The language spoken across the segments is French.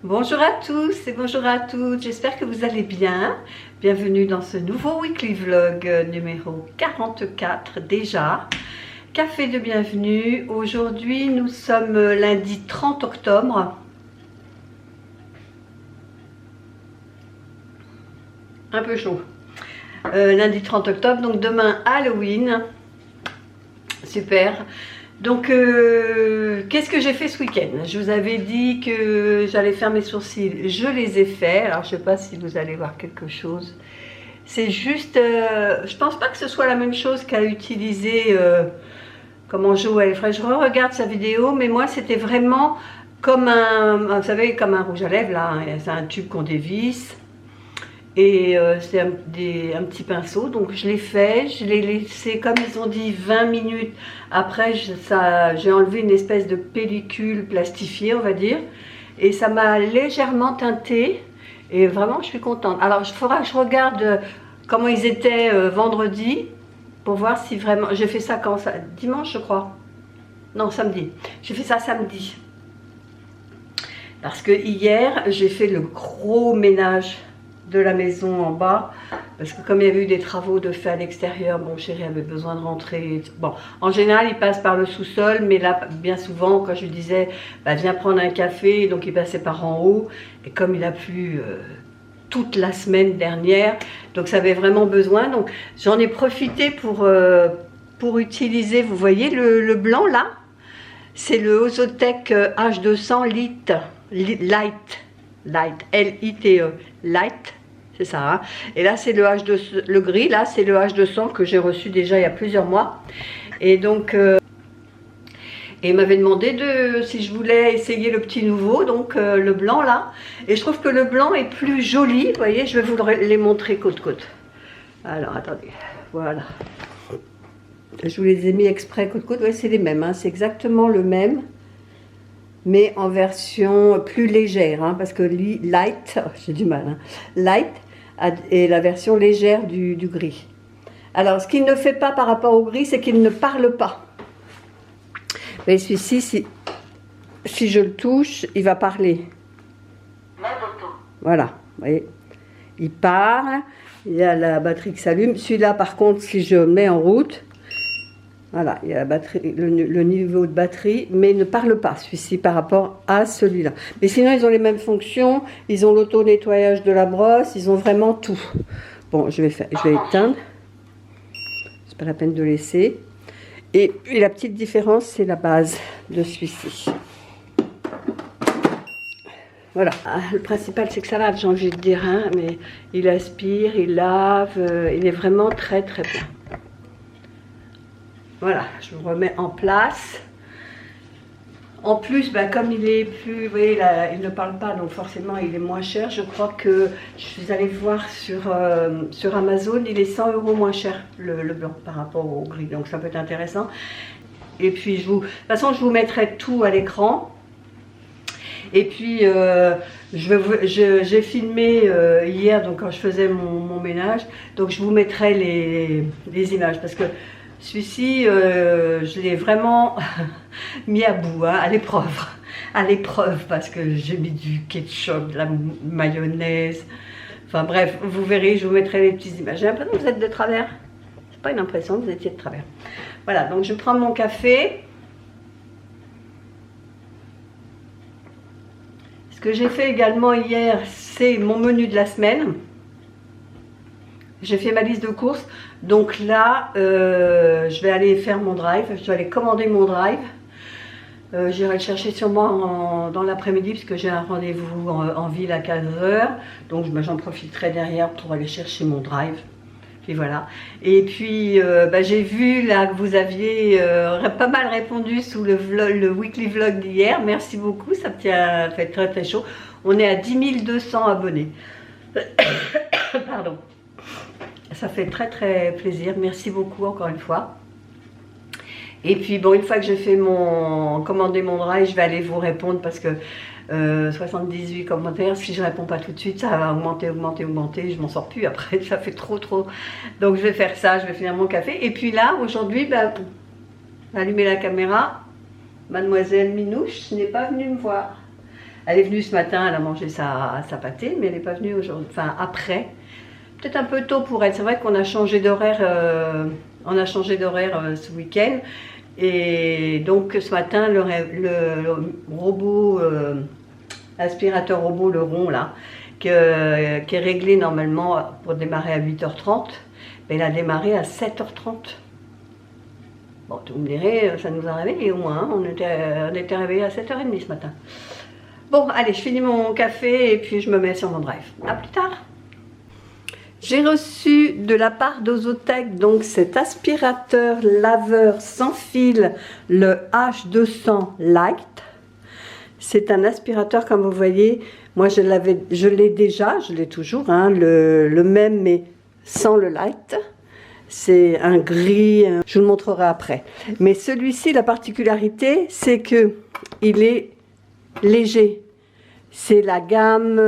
Bonjour à tous et bonjour à toutes, j'espère que vous allez bien. Bienvenue dans ce nouveau weekly vlog numéro 44 déjà. Café de bienvenue. Aujourd'hui nous sommes lundi 30 octobre. Un peu chaud. Lundi 30 octobre, donc demain Halloween. Super. Donc, qu'est-ce que j'ai fait ce week-end? Je vous avais dit que j'allais faire mes sourcils, je les ai faits. Alors, je ne sais pas si vous allez voir quelque chose. C'est juste, je pense pas que ce soit la même chose qu'à utiliser comment Joël ferait. Je regarde sa vidéo, mais moi, c'était vraiment comme un, vous savez, comme un rouge à lèvres, là. C'est un tube qu'on dévisse. Et c'est un petit pinceau, donc je l'ai fait, je l'ai laissé comme ils ont dit 20 minutes. Après j'ai enlevé une espèce de pellicule plastifiée on va dire, et ça m'a légèrement teinté et vraiment je suis contente. Alors il faudra que je regarde comment ils étaient vendredi pour voir si vraiment, j'ai fait ça quand ça, dimanche je crois, non samedi, j'ai fait ça samedi. Parce que hier j'ai fait le gros ménage de la maison en bas, parce que comme il y avait eu des travaux de fait à l'extérieur, mon chéri avait besoin de rentrer. Bon, en général il passe par le sous-sol, mais là bien souvent quand je lui disais bah, viens prendre un café, donc il passait par en haut, et comme il a plu toute la semaine dernière, donc ça avait vraiment besoin, donc j'en ai profité pour utiliser, vous voyez le blanc là, c'est le Ozotec H200 Light, L-I-T-E, Light, c'est ça, hein. Et là c'est le H200, le gris, là c'est le H200 que j'ai reçu déjà il y a plusieurs mois. Et donc, et il m'avait demandé si je voulais essayer le petit nouveau, donc le blanc là. Et je trouve que le blanc est plus joli, vous voyez, je vais vous les montrer côte-côte. Alors attendez, voilà. Je vous les ai mis exprès côte-côte, ouais, c'est les mêmes, hein. C'est exactement le même, mais en version plus légère, hein, parce que Light, oh, j'ai du mal, hein, Light est la version légère du gris. Alors, ce qu'il ne fait pas par rapport au gris, c'est qu'il ne parle pas. Mais celui-ci, si je le touche, il va parler. Voilà, vous voyez, il parle, il y a la batterie qui s'allume. Celui-là, par contre, si je mets en route, voilà, il y a la batterie, le niveau de batterie, mais il ne parle pas celui-ci par rapport à celui-là. Mais sinon, ils ont les mêmes fonctions, ils ont l'auto-nettoyage de la brosse, ils ont vraiment tout. Bon, je vais éteindre, c'est pas la peine de laisser. Et puis la petite différence, c'est la base de celui-ci. Voilà, le principal c'est que ça lave, j'ai envie de dire, hein, mais il aspire, il lave, il est vraiment très très bien. Voilà, je le remets en place. En plus, bah, comme il est plus, vous voyez, là, il ne parle pas, donc forcément il est moins cher. Je crois que je suis allée voir sur Amazon, il est 100 € moins cher le blanc par rapport au gris, donc ça peut être intéressant. Et puis de toute façon je vous mettrai tout à l'écran. Et puis j'ai filmé hier, donc quand je faisais mon ménage, donc je vous mettrai les images parce que celui-ci, je l'ai vraiment mis à bout, hein, à l'épreuve, parce que j'ai mis du ketchup, de la mayonnaise, enfin bref, vous verrez, je vous mettrai les petites images. J'ai l'impression que vous êtes de travers, c'est pas une impression, vous étiez de travers. Voilà, donc je prends mon café. Ce que j'ai fait également hier, c'est mon menu de la semaine. J'ai fait ma liste de courses, donc là, je vais aller faire mon drive, je vais aller commander mon drive. J'irai le chercher sûrement dans l'après-midi, puisque j'ai un rendez-vous en ville à 15 h. Donc j'en profiterai derrière pour aller chercher mon drive. Puis voilà. Et puis, bah, j'ai vu là que vous aviez pas mal répondu sous le weekly vlog d'hier. Merci beaucoup, ça fait très très chaud. On est à 10 200 abonnés. Pardon. Ça fait très très plaisir, merci beaucoup encore une fois. Et puis bon, une fois que j'ai fait commandé mon drive, je vais aller vous répondre parce que 78 commentaires, si je ne réponds pas tout de suite, ça va augmenter, je m'en sors plus après, ça fait trop. Donc je vais faire ça, je vais finir mon café. Et puis là, aujourd'hui, bah, allumer la caméra, mademoiselle Minouche n'est pas venue me voir. Elle est venue ce matin, elle a mangé sa pâtée, mais elle n'est pas venue aujourd'hui, enfin après. Peut-être un peu tôt pour elle. C'est vrai qu'on a changé d'horaire ce week-end. Et donc ce matin, le robot, l'aspirateur robot, le rond là, qui est réglé normalement pour démarrer à 8h30, mais il a démarré à 7h30. Bon, vous me direz, ça nous a réveillés au moins, hein. On était réveillés à 7h30 ce matin. Bon, allez, je finis mon café et puis je me mets sur mon drive. À plus tard. J'ai reçu de la part d'Ozotech donc cet aspirateur laveur sans fil, le H200 Light. C'est un aspirateur, comme vous voyez, moi je l'ai déjà, je l'ai toujours, hein, le même mais sans le light. C'est un gris, je vous le montrerai après. Mais celui-ci, la particularité, c'est que il est léger. C'est la gamme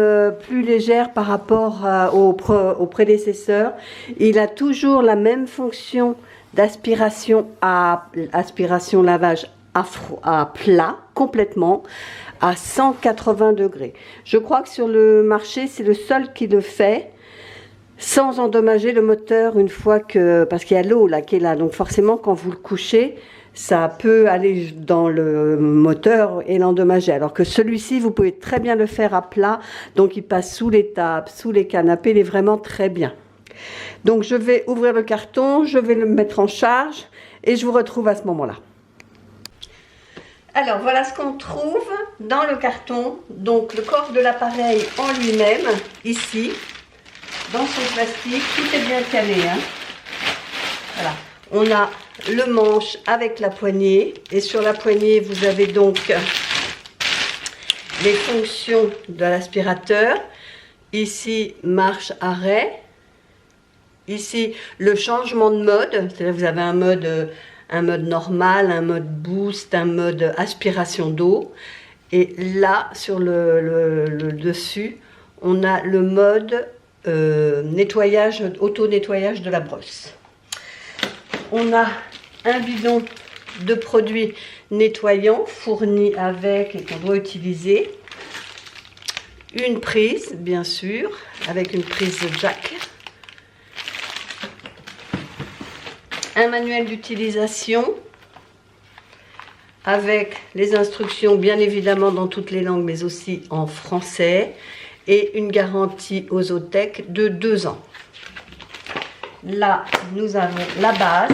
plus légère par rapport au prédécesseur. Il a toujours la même fonction d'aspiration aspiration lavage à plat, complètement, à 180 degrés. Je crois que sur le marché, c'est le seul qui le fait, sans endommager le moteur une fois que... Parce qu'il y a l'eau là qui est là, donc forcément quand vous le couchez, ça peut aller dans le moteur et l'endommager. Alors que celui-ci, vous pouvez très bien le faire à plat, donc il passe sous les tables, sous les canapés, il est vraiment très bien. Donc je vais ouvrir le carton, je vais le mettre en charge et je vous retrouve à ce moment-là. Alors voilà ce qu'on trouve dans le carton, donc le corps de l'appareil en lui-même, ici. Dans son plastique, tout est bien calé, hein. Voilà, on a le manche avec la poignée et sur la poignée vous avez donc les fonctions de l'aspirateur. Ici marche arrêt, ici le changement de mode, c'est-à-dire vous avez un mode normal, un mode boost, un mode aspiration d'eau, et là sur le dessus on a le mode nettoyage, auto-nettoyage de la brosse. On a un bidon de produits nettoyants fourni avec et qu'on doit utiliser. Une prise, bien sûr, avec une prise jack. Un manuel d'utilisation avec les instructions, bien évidemment, dans toutes les langues, mais aussi en français. Et une garantie Ozotech de 2 ans. Là, nous avons la base.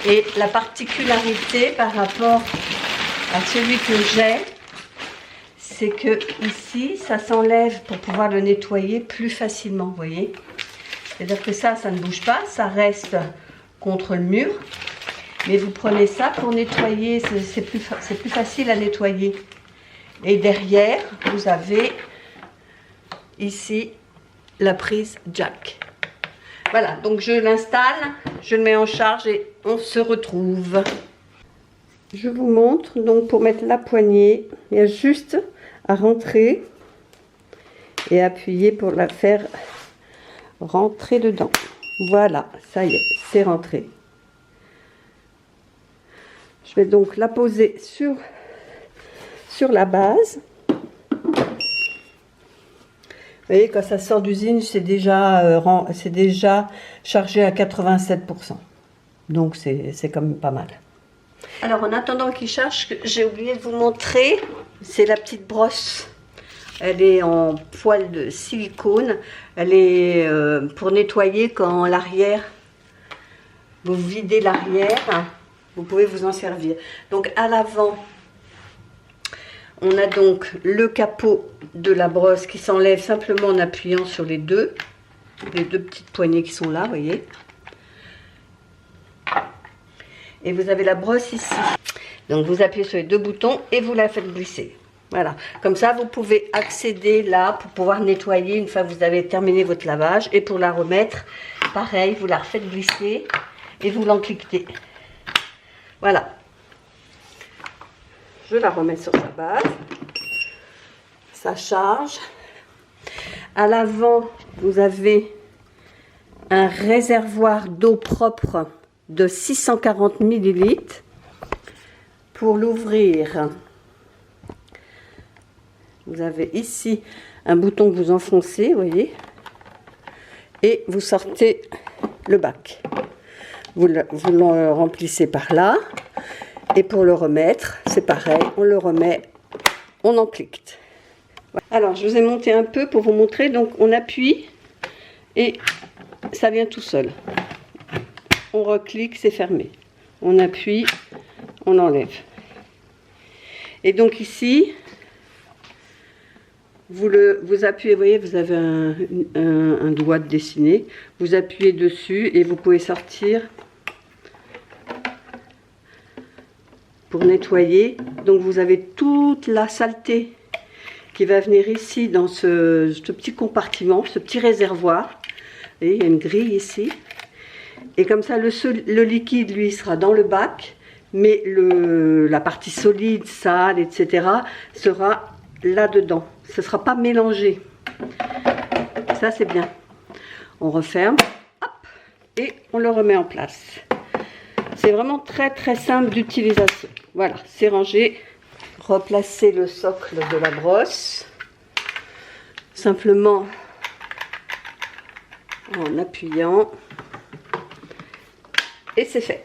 Et la particularité par rapport à celui que j'ai, c'est que ici, ça s'enlève pour pouvoir le nettoyer plus facilement, vous voyez. C'est-à-dire que ça ne bouge pas, ça reste contre le mur. Mais vous prenez ça pour nettoyer, c'est plus facile à nettoyer. Et derrière, vous avez ici la prise jack. Voilà, donc je l'installe, je le mets en charge et on se retrouve. Je vous montre, donc pour mettre la poignée, il y a juste à rentrer et appuyer pour la faire rentrer dedans. Voilà, ça y est, c'est rentré. Je vais donc la poser sur la base. Vous voyez, quand ça sort d'usine, c'est déjà chargé à 87%. Donc c'est quand même pas mal. Alors en attendant qu'il charge, j'ai oublié de vous montrer, c'est la petite brosse. Elle est en poil de silicone. Elle est pour nettoyer quand l'arrière, vous videz l'arrière, vous pouvez vous en servir. Donc à l'avant, on a donc le capot de la brosse qui s'enlève simplement en appuyant sur les deux petites poignées qui sont là, vous voyez. Et vous avez la brosse ici. Donc vous appuyez sur les 2 boutons et vous la faites glisser. Voilà, comme ça vous pouvez accéder là pour pouvoir nettoyer une fois que vous avez terminé votre lavage. Et pour la remettre, pareil, vous la refaites glisser et vous l'encliquez. Voilà. Je la remets sur sa base. Ça charge. À l'avant, vous avez un réservoir d'eau propre de 640 ml. Pour l'ouvrir, Vous avez ici un bouton que vous enfoncez, vous voyez, et vous sortez le bac. Vous le remplissez par là, et pour le remettre, c'est pareil, on le remet, on en clique. Alors, je vous ai monté un peu pour vous montrer, donc on appuie, et ça vient tout seul. On reclique, c'est fermé. On appuie, on enlève. Et donc ici, vous appuyez, vous voyez, vous avez un doigt de dessiné. Vous appuyez dessus et vous pouvez sortir pour nettoyer. Donc vous avez toute la saleté qui va venir ici dans ce petit compartiment, ce petit réservoir. Vous voyez, il y a une grille ici. Et comme ça, le liquide, lui, sera dans le bac. Mais la partie solide, sale, etc. sera là-dedans. Ce ne sera pas mélangé. Ça, c'est bien. On referme. Hop, et on le remet en place. C'est vraiment très, très simple d'utilisation. Voilà, c'est rangé. Replacer le socle de la brosse. Simplement en appuyant. Et c'est fait.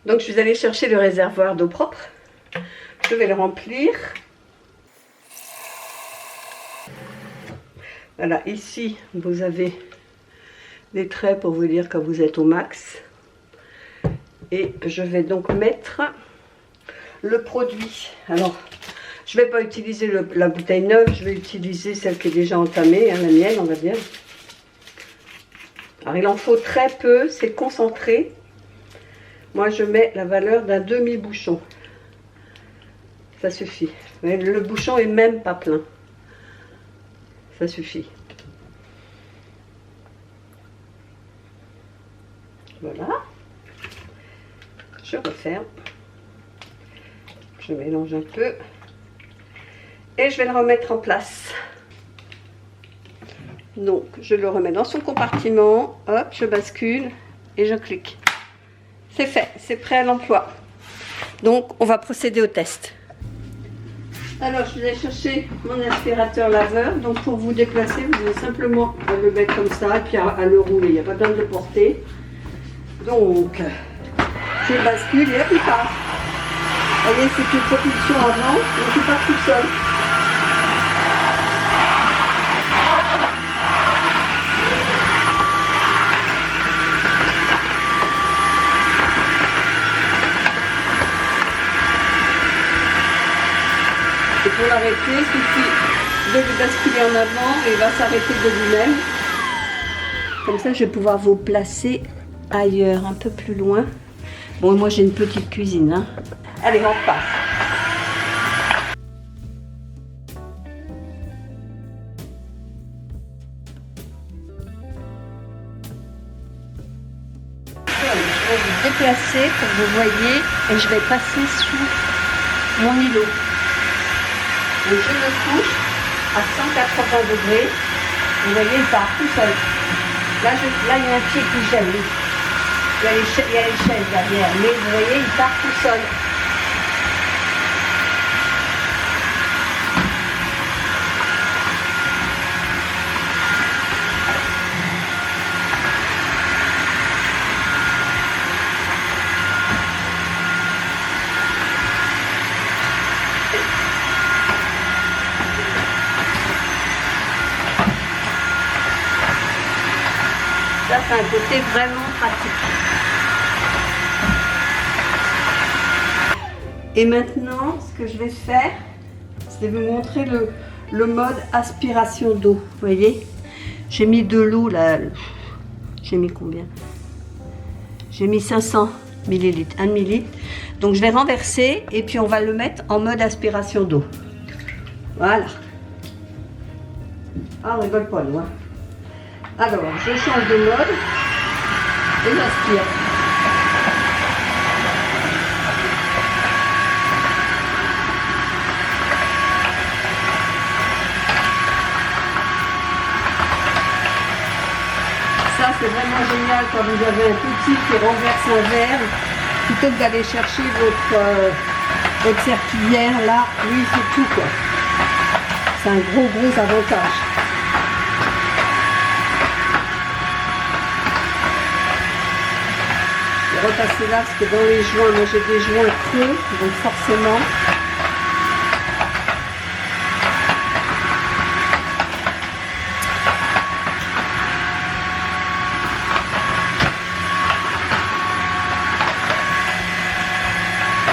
Donc je suis allée chercher le réservoir d'eau propre. Je vais le remplir. Voilà, ici vous avez des traits pour vous dire quand vous êtes au max. Et je vais donc mettre le produit. Alors, je ne vais pas utiliser la bouteille neuve, je vais utiliser celle qui est déjà entamée, hein, la mienne on va dire. Alors il en faut très peu, c'est concentré. Moi je mets la valeur d'un demi-bouchon. Ça suffit. Mais le bouchon est même pas plein. Ça suffit. Voilà. Je referme. Je mélange un peu. Et je vais le remettre en place. Donc, je le remets dans son compartiment. Hop, je bascule et je clique. C'est fait, c'est prêt à l'emploi. Donc, on va procéder au test. Alors, je vais chercher mon aspirateur laveur. Donc, pour vous déplacer, vous avez simplement à le mettre comme ça et puis à le rouler. Il n'y a pas besoin de le porter. Donc, je bascule et hop, il part. Vous voyez, c'est une propulsion avant, donc il part tout seul. Et pour l'arrêter, il suffit de le basculer en avant et il va s'arrêter de lui-même. Comme ça, je vais pouvoir vous placer ailleurs, un peu plus loin. Bon, moi j'ai une petite cuisine. Hein. Allez, on repart. Je vais vous déplacer pour que vous voyez et je vais passer sous mon îlot. Donc je le couche à 180 degrés. Vous voyez, il part tout seul. Là, il y a un pied qui gèle. Il y a l'échelle derrière. Mais vous voyez, il part tout seul. Ça, c'est un côté vraiment pratique. Et maintenant, ce que je vais faire, c'est vous montrer le mode aspiration d'eau. Vous voyez, j'ai mis de l'eau là. J'ai mis combien? J'ai mis 500 ml, 1 millilitre. Donc je vais renverser et puis on va le mettre en mode aspiration d'eau. Voilà. Ah, on rigole pas, nous. Hein. Alors, je change de mode et j'aspire. Ça, c'est vraiment génial quand vous avez un petit qui renverse un verre. Plutôt que d'aller chercher votre serpillière, là, lui, il fait tout, quoi. c'est un gros avantage. Je vais repasser là parce que dans les joints, moi j'ai des joints creux, donc forcément.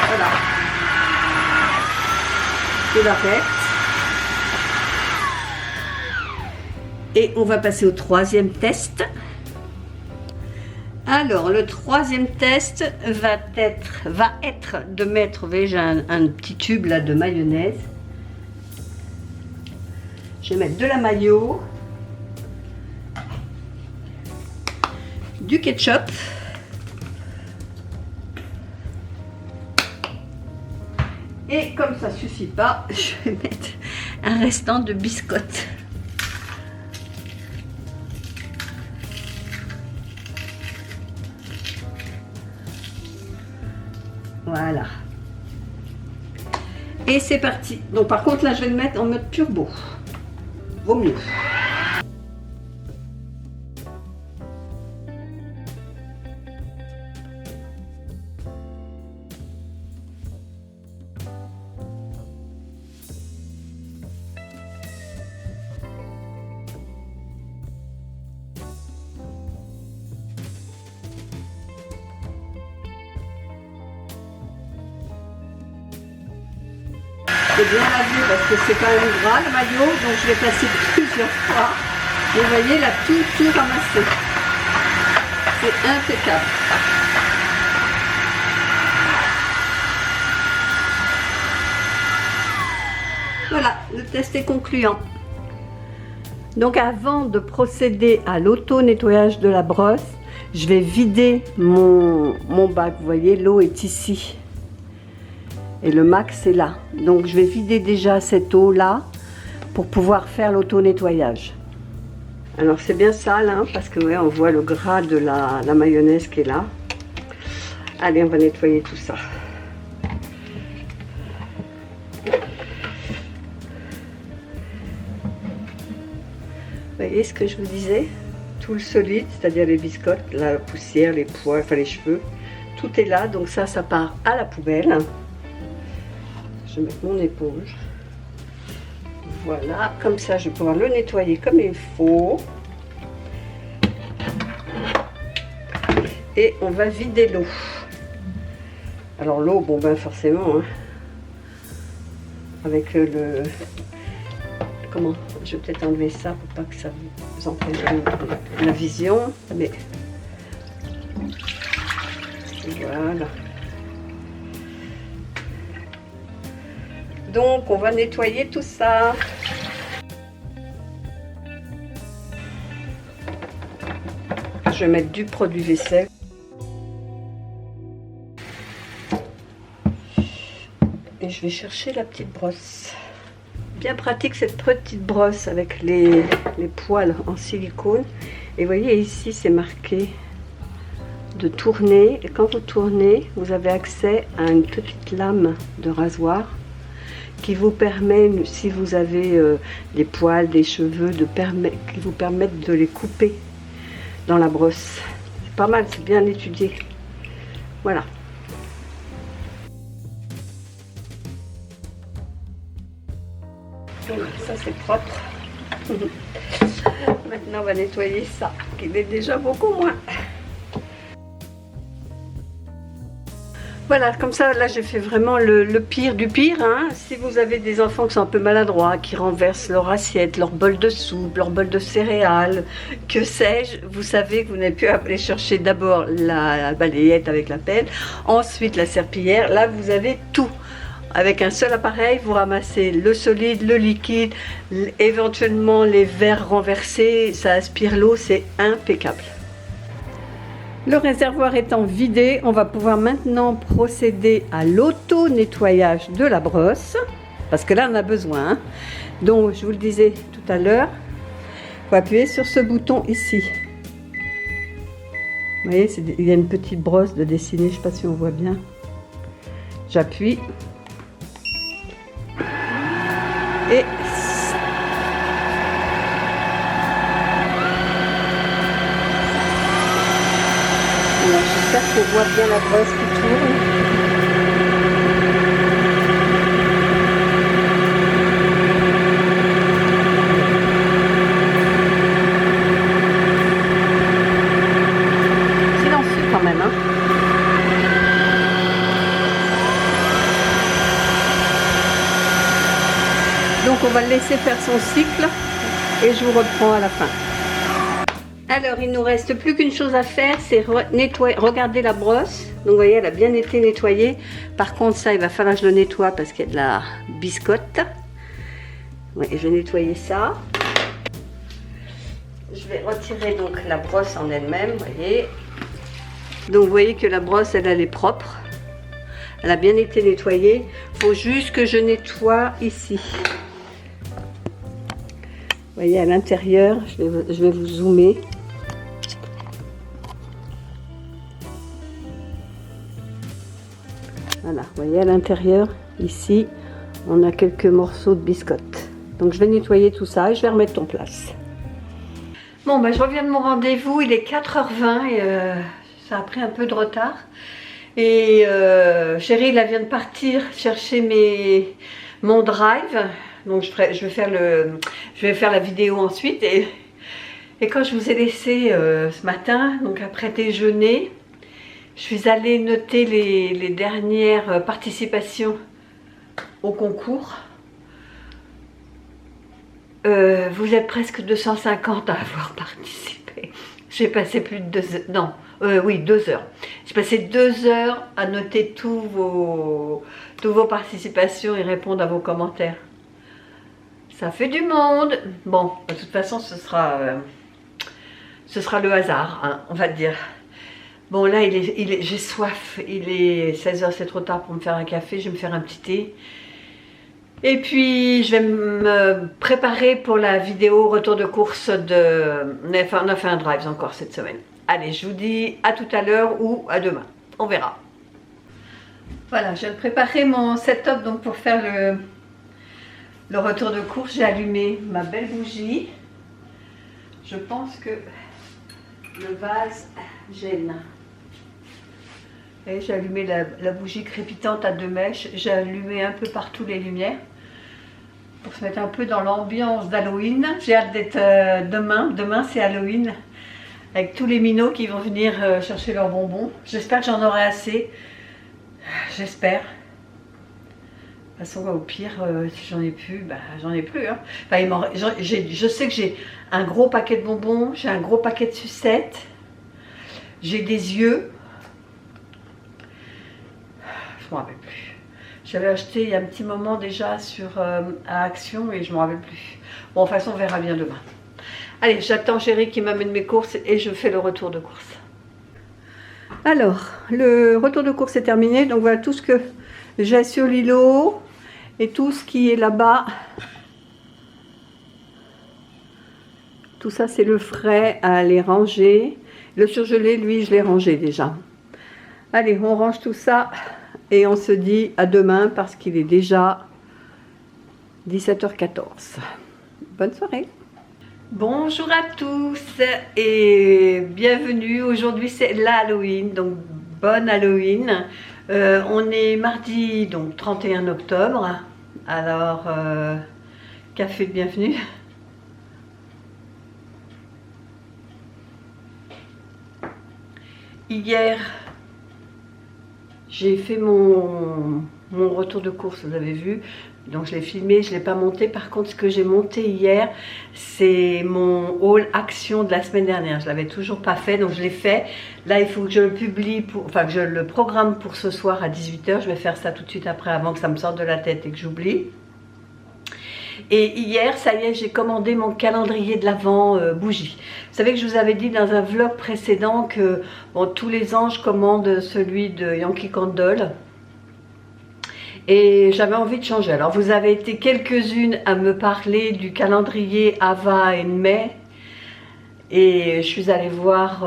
Voilà. Je l'arrête. Et on va passer au troisième test. Alors, le troisième test va être de mettre, vous voyez, j'ai un petit tube là de mayonnaise. Je vais mettre de la mayo, du ketchup, et comme ça suffit pas, je vais mettre un restant de biscotte. Voilà. Et c'est parti. Donc par contre là je vais le mettre en mode turbo. Vaut mieux. C'est bien lavé parce que c'est quand même gras le maillot, donc je l'ai passé plusieurs fois. Et vous voyez, il a tout ramassé. C'est impeccable. Voilà, le test est concluant. Donc avant de procéder à l'auto-nettoyage de la brosse, je vais vider mon bac. Vous voyez, l'eau est ici. Et le max est là. Donc je vais vider déjà cette eau là pour pouvoir faire l'auto-nettoyage. Alors c'est bien sale hein, parce que ouais, on voit le gras de la mayonnaise qui est là. Allez, on va nettoyer tout ça. Vous voyez ce que je vous disais? Tout le solide, c'est-à-dire les biscottes, la poussière, les poils, enfin les cheveux, tout est là. Donc ça part à la poubelle. Je vais mettre mon éponge. Voilà, comme ça je vais pouvoir le nettoyer comme il faut. Et on va vider l'eau. Alors l'eau, bon ben forcément, hein, avec le... Comment? Je vais peut-être enlever ça pour pas que ça vous empêche la vision. Mais voilà. Donc on va nettoyer tout ça. Je vais mettre du produit vaisselle. Et je vais chercher la petite brosse. Bien pratique cette petite brosse avec les poils en silicone. Et vous voyez ici c'est marqué de tourner. Et quand vous tournez, vous avez accès à une petite lame de rasoir qui vous permet, si vous avez des poils, des cheveux, qui vous permettent de les couper dans la brosse. C'est pas mal, c'est bien étudié. Voilà. Donc, ça c'est propre. Maintenant on va nettoyer ça, qui est déjà beaucoup moins. Voilà, comme ça, là, j'ai fait vraiment le pire du pire. Hein. Si vous avez des enfants qui sont un peu maladroits, qui renversent leur assiette, leur bol de soupe, leur bol de céréales, que sais-je, vous savez que vous n'avez plus à aller chercher d'abord la balayette avec la pelle, ensuite la serpillière. Là, vous avez tout. Avec un seul appareil, vous ramassez le solide, le liquide, éventuellement les verres renversés, ça aspire l'eau, c'est impeccable. Le réservoir étant vidé, on va pouvoir maintenant procéder à l'auto-nettoyage de la brosse, parce que là on a besoin. Hein. Donc je vous le disais tout à l'heure, il faut appuyer sur ce bouton ici. Vous voyez, il y a une petite brosse de dessiner, je ne sais pas si on voit bien. J'appuie. Et qu'on voit bien la brosse qui tourne. Donc on va le laisser faire son cycle et je vous reprends à la fin. Alors il nous reste plus qu'une chose à faire, c'est nettoyer. Regardez la brosse, donc vous voyez elle a bien été nettoyée. Par contre ça il va falloir que je le nettoie parce qu'il y a de la biscotte. Ouais, je vais nettoyer ça. Je vais retirer donc la brosse en elle-même, vous voyez. Donc vous voyez que la brosse elle est propre. Elle a bien été nettoyée. Il faut juste que je nettoie ici. Vous voyez à l'intérieur, je vais vous zoomer. Voilà, vous voyez à l'intérieur, ici, on a quelques morceaux de biscotte. Donc je vais nettoyer tout ça et je vais remettre en place. Bon, ben, je reviens de mon rendez-vous, il est 4h20 et ça a pris un peu de retard. Et chérie, là, vient de partir chercher mon drive. Donc je vais faire la vidéo ensuite. Et quand je vous ai laissé ce matin, donc après déjeuner, je suis allée noter les dernières participations au concours. Vous êtes presque 250 à avoir participé. J'ai passé plus de 2 heures. Non, oui, 2 heures. J'ai passé 2 heures à noter toutes vos participations et répondre à vos commentaires. Ça fait du monde. Bon, de toute façon, ce sera le hasard, hein, on va dire. Bon, là, j'ai soif. Il est 16 h, c'est trop tard pour me faire un café. Je vais me faire un petit thé. Et puis, je vais me préparer pour la vidéo retour de course de... On a fait un drive encore cette semaine. Allez, je vous dis à tout à l'heure ou à demain. On verra. Voilà, je viens de préparer mon setup donc pour faire le retour de course. J'ai allumé ma belle bougie. Je pense que le vase gêne. Et j'ai allumé la bougie crépitante à 2 mèches. J'ai allumé un peu partout les lumières pour se mettre un peu dans l'ambiance d'Halloween. J'ai hâte d'être demain. Demain c'est Halloween avec tous les minots qui vont venir chercher leurs bonbons. J'espère que j'en aurai assez. J'espère. De toute façon, au pire, si j'en ai plus, bah, j'en ai plus. Hein. Enfin, je sais que j'ai un gros paquet de bonbons, j'ai un gros paquet de sucettes, j'ai des yeux. Je ne me rappelle plus. J'avais acheté il y a un petit moment déjà à Action et je ne me rappelle plus. Bon, de toute façon, on verra bien demain. Allez, j'attends chérie qui m'amène mes courses et je fais le retour de course. Alors, le retour de course est terminé. Donc voilà tout ce que j'ai sur l'îlot et tout ce qui est là-bas. Tout ça, c'est le frais à aller ranger. Le surgelé, lui, je l'ai rangé déjà. Allez, on range tout ça et on se dit à demain parce qu'il est déjà 17h14. Bonne soirée. Bonjour à tous et bienvenue. Aujourd'hui c'est l'Halloween, donc bonne Halloween. On est mardi, donc 31 octobre. Alors, café de bienvenue. Hier, j'ai fait mon retour de course, vous avez vu. Donc je l'ai filmé, je ne l'ai pas monté. Par contre, ce que j'ai monté hier, c'est mon haul action de la semaine dernière. Je ne l'avais toujours pas fait, donc je l'ai fait. Là, il faut que je le publie, que je le programme pour ce soir à 18 h. Je vais faire ça tout de suite après, avant que ça me sorte de la tête et que j'oublie. Et hier, ça y est, j'ai commandé mon calendrier de l'Avent bougie. Vous savez que je vous avais dit dans un vlog précédent que bon, tous les ans, je commande celui de Yankee Candle. Et j'avais envie de changer. Alors vous avez été quelques-unes à me parler du calendrier Ava et May. Et je suis allée voir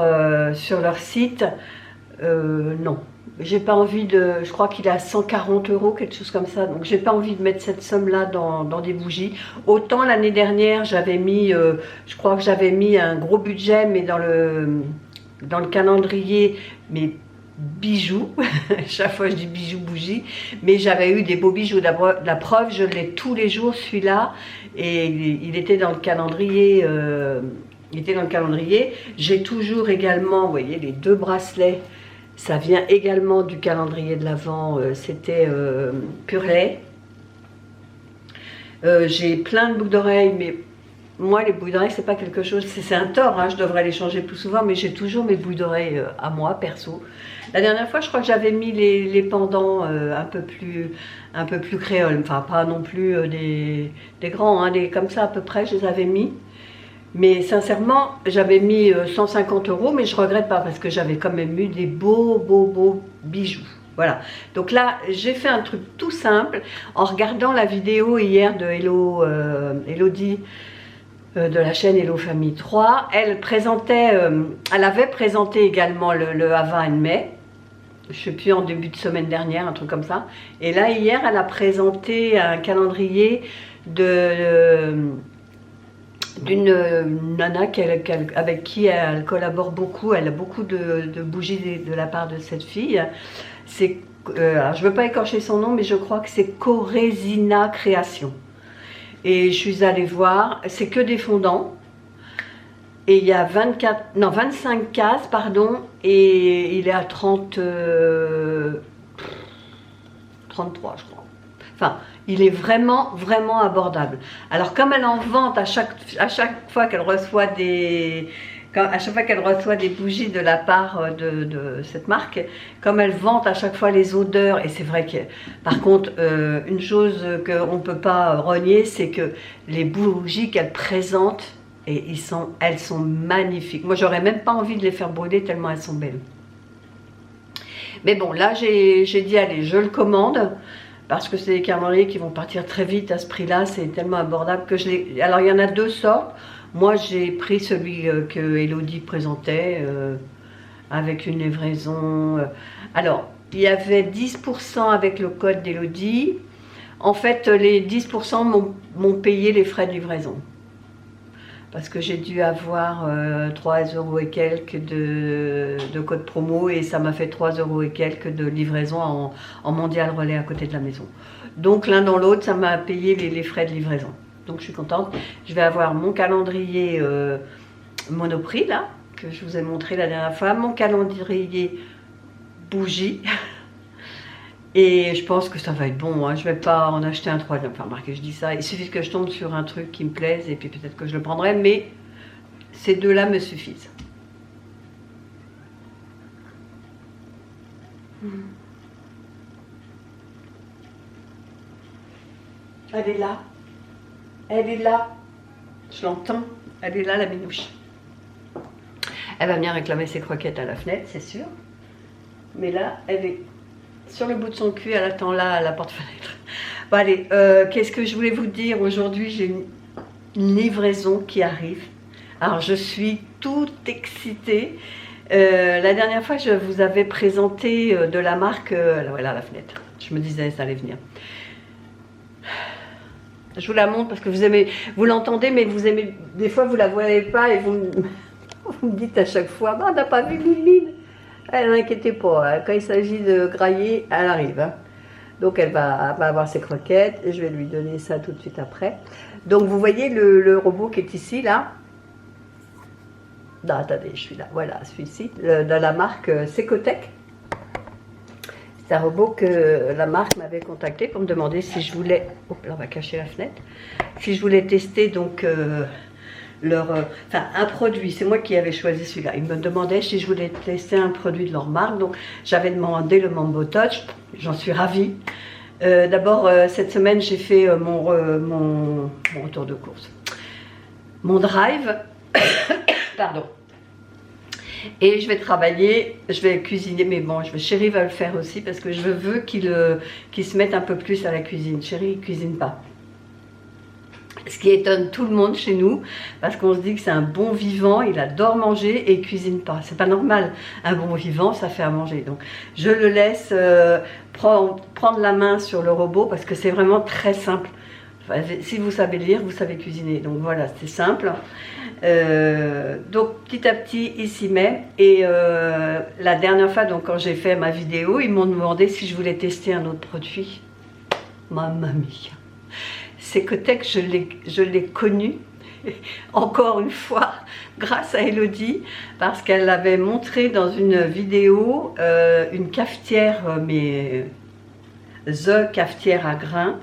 sur leur site. Non, j'ai pas envie de... Je crois qu'il est à 140 €, quelque chose comme ça. Donc j'ai pas envie de mettre cette somme-là dans des bougies. Autant l'année dernière, j'avais mis... je crois que j'avais mis un gros budget, mais dans le calendrier, mais bijoux. Chaque fois je dis bijoux, bougies, mais j'avais eu des beaux bijoux. La preuve, je l'ai tous les jours, celui-là, et il était dans le calendrier. J'ai toujours également, vous voyez, les 2 bracelets. Ça vient également du calendrier de l'Avent, c'était Pure Lait. J'ai plein de boucles d'oreilles, mais moi les boucles d'oreilles c'est pas quelque chose, c'est un tort, hein, je devrais les changer plus souvent, mais j'ai toujours mes boucles d'oreilles à moi, perso. La dernière fois je crois que j'avais mis les pendants un peu plus créoles, enfin pas non plus des grands, hein, comme ça à peu près je les avais mis. Mais sincèrement, j'avais mis 150 €, mais je regrette pas parce que j'avais quand même eu des beaux bijoux. Voilà. Donc là, j'ai fait un truc tout simple en regardant la vidéo hier de Elodie de la chaîne Hello Famille 3. Elle avait présenté également le Havre Mai. Je sais plus, en début de semaine dernière, un truc comme ça. Et là, hier, elle a présenté un calendrier d'une nana avec qui elle collabore beaucoup. Elle a beaucoup de bougies de la part de cette fille. Alors je ne veux pas écorcher son nom, mais je crois que c'est Corésina Création. Et je suis allée voir, c'est que des fondants. Et il y a 25 cases, pardon, et il est à 33, je crois. Enfin, il est vraiment abordable. Alors comme elle en vante à chaque fois qu'elle reçoit des bougies de la part de cette marque, comme elle vante à chaque fois les odeurs, et c'est vrai que par contre une chose qu'on ne peut pas renier, c'est que les bougies qu'elle présente, et elles sont magnifiques. Moi j'aurais même pas envie de les faire brûler tellement elles sont belles. Mais bon, là j'ai dit allez, je le commande. Parce que c'est des calendriers qui vont partir très vite à ce prix-là, c'est tellement abordable que je l'ai... Alors il y en a 2 sortes. Moi j'ai pris celui que Elodie présentait, avec une livraison... Alors, il y avait 10% avec le code d'Elodie. En fait, les 10% m'ont payé les frais de livraison. Parce que j'ai dû avoir 3 € et quelques de code promo, et ça m'a fait 3 € et quelques de livraison en mondial relais à côté de la maison. Donc l'un dans l'autre, ça m'a payé les frais de livraison. Donc je suis contente. Je vais avoir mon calendrier Monoprix là, que je vous ai montré la dernière fois, mon calendrier bougie. Et je pense que ça va être bon, hein. Je ne vais pas en acheter un troisième. Enfin, remarquez, je dis ça. Il suffit que je tombe sur un truc qui me plaise et puis peut-être que je le prendrai. Mais ces 2-là me suffisent. Elle est là. Elle est là. Je l'entends. Elle est là, la minouche. Elle va venir réclamer ses croquettes à la fenêtre, c'est sûr. Mais là, elle est... sur le bout de son cul, elle attend là à la porte-fenêtre. Bon allez, qu'est-ce que je voulais vous dire? Aujourd'hui, j'ai une livraison qui arrive. Alors, je suis toute excitée. La dernière fois, je vous avais présenté de la marque... voilà, la fenêtre. Je me disais, ça allait venir. Je vous la montre parce que vous l'entendez, mais vous aimez... Des fois, vous ne la voyez pas et vous me dites à chaque fois, bah, on n'a pas vu Mimine. Elle n'inquiétez pas, hein, quand il s'agit de grailler, elle arrive. Hein. Donc elle va avoir ses croquettes et je vais lui donner ça tout de suite après. Donc vous voyez le robot qui est ici, là. Non, attendez, je suis là. Voilà, celui-ci, de la marque Secotec. C'est un robot que la marque m'avait contacté pour me demander si je voulais... Oh, là on va cacher la fenêtre. Si je voulais tester donc... un produit, c'est moi qui avais choisi celui-là. Ils me demandaient si je voulais tester un produit de leur marque, donc j'avais demandé le Mambo Touch, j'en suis ravie. D'abord, cette semaine, j'ai fait mon retour de course, mon drive, pardon. Et je vais travailler, je vais cuisiner, mais bon, Chéri va le faire aussi parce que je veux qu'il se mette un peu plus à la cuisine. Chéri, il ne cuisine pas. Ce qui étonne tout le monde chez nous, parce qu'on se dit que c'est un bon vivant, il adore manger et il cuisine pas. C'est pas normal, un bon vivant, ça fait à manger. Donc je le laisse prendre la main sur le robot parce que c'est vraiment très simple. Enfin, si vous savez lire, vous savez cuisiner. Donc voilà, c'est simple. Donc petit à petit, il s'y met. Et la dernière fois, donc, quand j'ai fait ma vidéo, ils m'ont demandé si je voulais tester un autre produit. Mamma mia. Secotec, je l'ai connu, encore une fois, grâce à Elodie, parce qu'elle avait montré dans une vidéo une cafetière, mais The cafetière à grains,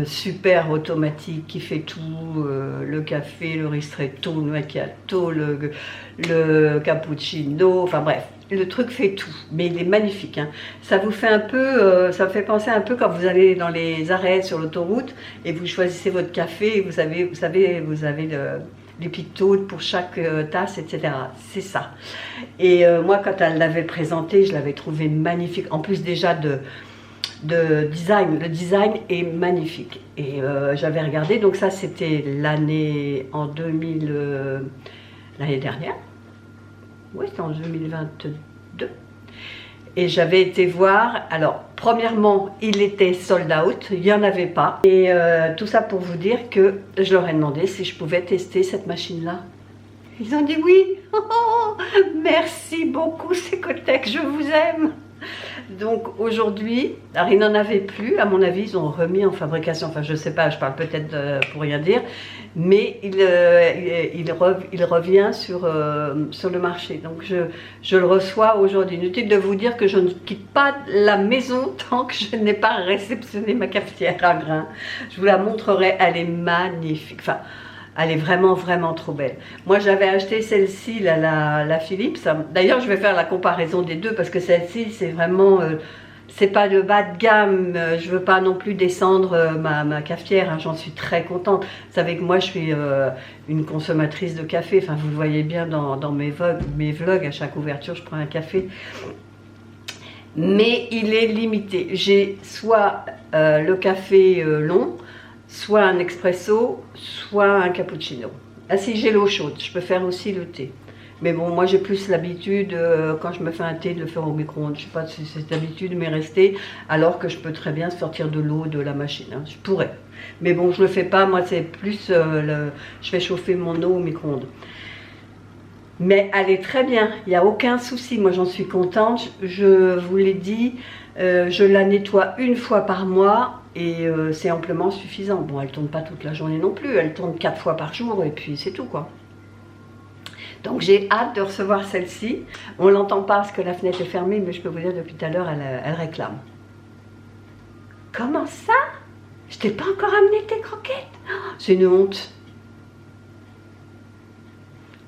super automatique, qui fait tout, le café, le ristretto, le macchiato, le cappuccino, enfin bref, le truc fait tout, mais il est magnifique, hein. Ça vous fait un peu, ça me fait penser un peu quand vous allez dans les arrêts sur l'autoroute et vous choisissez votre café et vous avez les pictos pour chaque tasse, etc. C'est ça. Et moi, quand elle l'avait présenté, je l'avais trouvé magnifique, en plus déjà de design, le design est magnifique. Et j'avais regardé, donc ça c'était l'année en 2000, l'année dernière, oui c'était en 2022, et j'avais été voir. Alors premièrement, il était sold out, il n'y en avait pas, et tout ça pour vous dire que je leur ai demandé si je pouvais tester cette machine là. Ils ont dit oui. Oh, merci beaucoup Secotec, je vous aime. Donc aujourd'hui, alors ils n'en avaient plus, à mon avis ils ont remis en fabrication, enfin je sais pas, je parle peut-être pour rien dire, mais il revient sur le marché. Donc je le reçois aujourd'hui. Inutile de vous dire que je ne quitte pas la maison tant que je n'ai pas réceptionné ma cafetière à grains. Je vous la montrerai, elle est magnifique. Enfin, elle est vraiment, vraiment trop belle. Moi, j'avais acheté celle-ci, la Philips. D'ailleurs, je vais faire la comparaison des deux parce que celle-ci, c'est vraiment... c'est pas le bas de gamme. Je veux pas non plus descendre ma cafetière, hein, j'en suis très contente. Vous savez que moi, je suis une consommatrice de café. Enfin, vous le voyez bien dans mes vlogs. À chaque ouverture, je prends un café. Mais il est limité. J'ai soit le café long, soit un expresso, soit un cappuccino. Ah si, j'ai l'eau chaude, je peux faire aussi le thé. Mais bon, moi j'ai plus l'habitude, quand je me fais un thé, de le faire au micro-ondes. Je ne sais pas si cette habitude m'est restée, alors que je peux très bien sortir de l'eau de la machine. Hein. Je pourrais. Mais bon, je ne le fais pas, moi c'est plus, je fais chauffer mon eau au micro-ondes. Mais elle est très bien, il n'y a aucun souci, moi j'en suis contente. Je vous l'ai dit, je la nettoie une fois par mois. Et c'est amplement suffisant. Bon, elle ne tourne pas toute la journée non plus, elle tourne 4 fois par jour et puis c'est tout quoi. Donc j'ai hâte de recevoir celle-ci. On ne l'entend pas parce que la fenêtre est fermée, mais je peux vous dire depuis tout à l'heure, elle réclame. Comment ça? Je t'ai pas encore amené tes croquettes? Oh, c'est une honte.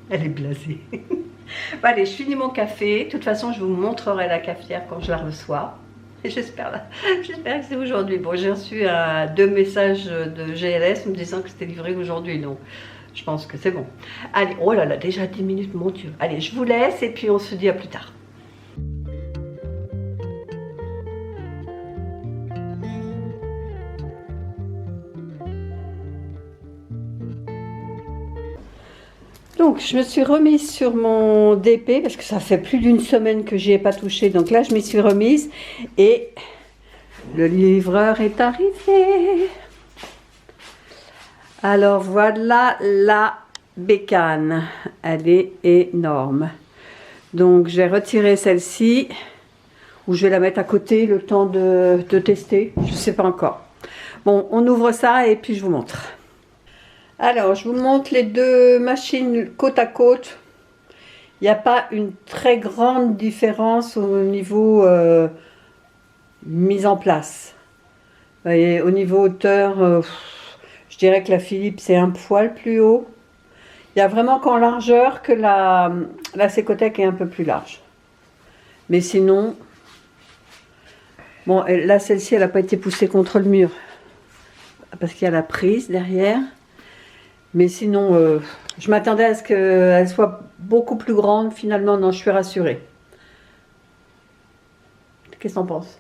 Elle est blasée. Bon, allez, je finis mon café. De toute façon, je vous montrerai la cafetière quand je la reçois. J'espère que c'est aujourd'hui. Bon, j'ai reçu 2 messages de GLS me disant que c'était livré aujourd'hui, donc je pense que c'est bon. Allez, oh là là, déjà 10 minutes, mon Dieu. Allez, je vous laisse et puis on se dit à plus tard. Donc, je me suis remise sur mon DP parce que ça fait plus d'une semaine que j'y ai pas touché. Donc là, je m'y suis remise et le livreur est arrivé. Alors voilà la bécane. Elle est énorme. Donc, je vais retirer celle-ci ou je vais la mettre à côté le temps de tester. Je ne sais pas encore. Bon, on ouvre ça et puis je vous montre. Alors, je vous montre les 2 machines côte à côte. Il n'y a pas une très grande différence au niveau mise en place. Vous voyez, au niveau hauteur, je dirais que la Philips est un poil plus haut. Il y a vraiment qu'en largeur que la Secotec est un peu plus large. Mais sinon, bon, là, celle-ci, elle n'a pas été poussée contre le mur. Parce qu'il y a la prise derrière. Mais sinon, je m'attendais à ce qu'elle soit beaucoup plus grande. Finalement, non, je suis rassurée. Qu'est-ce que t'en penses?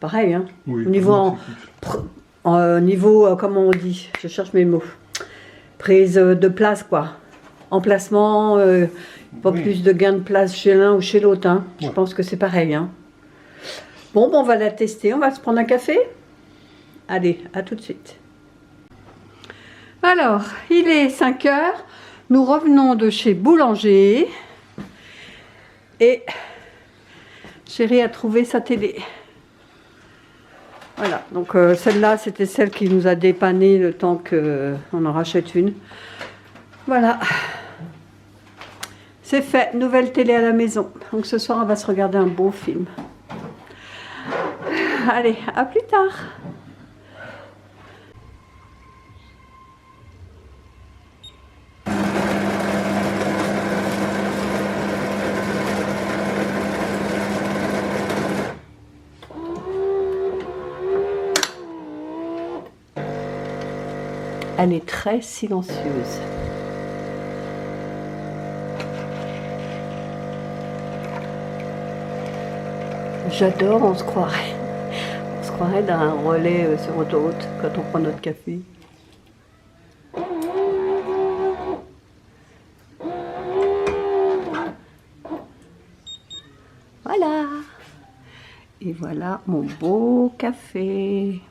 Pareil, hein? Oui, Au niveau, comment on dit? Je cherche mes mots. Prise de place, quoi. Emplacement, pas plus de gain de place chez l'un ou chez l'autre. Hein. Je pense que c'est pareil. Hein. Bon, on va la tester. On va se prendre un café. Allez, à tout de suite. Alors, il est 5 heures. Nous revenons de chez Boulanger. Et chérie a trouvé sa télé. Voilà, donc celle-là, c'était celle qui nous a dépanné le temps qu'on en rachète une. Voilà. C'est fait, nouvelle télé à la maison. Donc ce soir, on va se regarder un beau film. Allez, à plus tard. Elle est très silencieuse. J'adore, on se croirait dans un relais sur autoroute quand on prend notre café. Voilà. Et voilà mon beau café.